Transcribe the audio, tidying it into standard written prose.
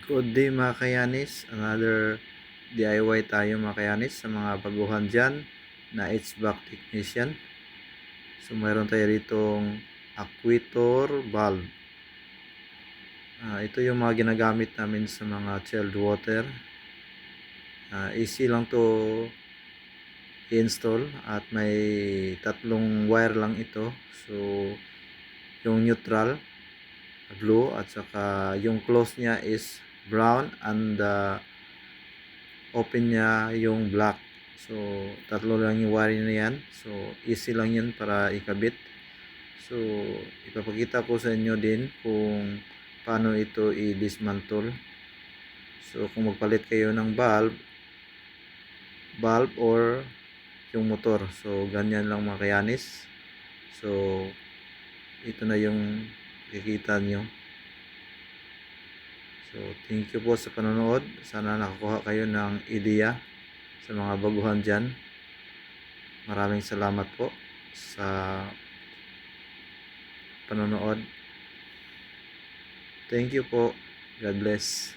Good day mga kayanis, another DIY tayo mga kayanis sa mga baguhan dyan na HVAC technician. So mayroon tayo ditong actuator valve. Ito yung mga ginagamit namin sa mga chilled water. Easy lang to i-install at may tatlong wire lang ito. So yung neutral blue at saka yung close niya is brown and open niya yung black. So tatlo lang yung wiring na yan, so easy lang yan para ikabit. So ipapakita ko sa inyo din kung paano ito i-dismantle. So kung magpalit kayo ng valve or yung motor, so ganyan lang mga kayanis. So ito na yung kikita nyo. So, thank you po sa panonood. Sana nakakuha kayo ng ideya sa mga baguhan dyan. Maraming salamat po sa panonood. Thank you po. God bless.